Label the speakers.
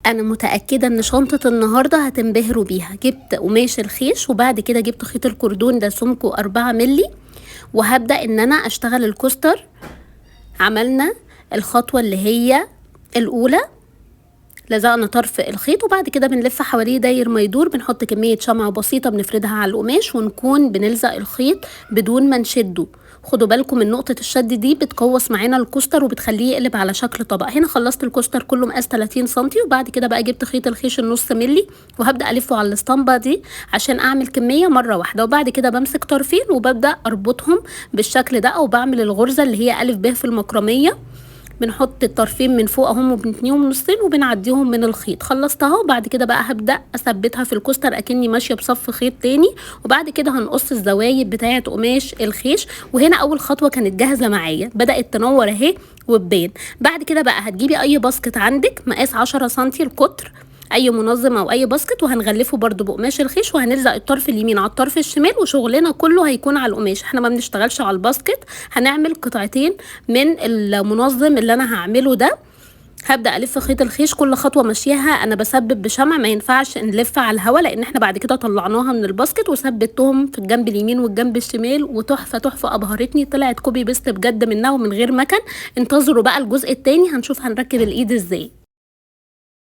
Speaker 1: انا متأكدة ان شنطة النهاردة هتنبهروا بيها. جبت قماش الخيش وبعد كده جبت خيط الكردون ده سمكه 4 ملي، وهبدأ ان انا اشتغل الكوستر. عملنا الخطوة اللي هي الاولى، لزقنا طرف الخيط وبعد كده بنلف حواليه داير ما يدور، بنحط كمية شمع بسيطة بنفردها على القماش ونكون بنلزق الخيط بدون ما نشده. خدوا بالكم من نقطة الشد دي بتقوس معانا الكوستر وبتخليه يقلب على شكل طبق. هنا خلصت الكوستر كله مقاس 30 سنتي، وبعد كده بقى جبت خيط الخيش النص ملي وهبدأ ألفه على الاسطمبة دي عشان أعمل كمية مرة واحدة، وبعد كده بمسك طرفين وببدأ أربطهم بالشكل ده أو بعمل الغرزة اللي هي ألف ب في المكرمية. بنحط الطرفين من فوق اهم وبنتنيهم نصين وبنعديهم من الخيط. خلصتها وبعد كده بقى هبدأ اثبتها في الكوستر اكني ماشية بصف خيط تاني، وبعد كده هنقص الزوايد بتاعة قماش الخيش. وهنا اول خطوة كانت جاهزة معايا، بدأت تنور اهي وتبان. بعد كده بقى هتجيبي اي باسكت عندك مقاس 10 سنتي القطر، اي منظم او اي باسكت، وهنغلفه برده بقماش الخيش وهنلزق الطرف اليمين على الطرف الشمال، وشغلنا كله هيكون على القماش. احنا ما بنشتغلش على الباسكت، هنعمل قطعتين من المنظم اللي انا هعمله ده. هبدأ ألف خيط الخيش كل خطوة ماشياها أنا بثبت بشمع، ما ينفعش نلف على الهوا لأن احنا بعد كده طلعناها من الباسكت، وثبتهم في الجنب اليمين والجنب الشمال وتحفة تحفة أبهرتني. طلعت كوبي بيست بجد منها ومن غير مكن. انتظروا بقى الجزء التاني هنشوف هنركب الإيد ازاي.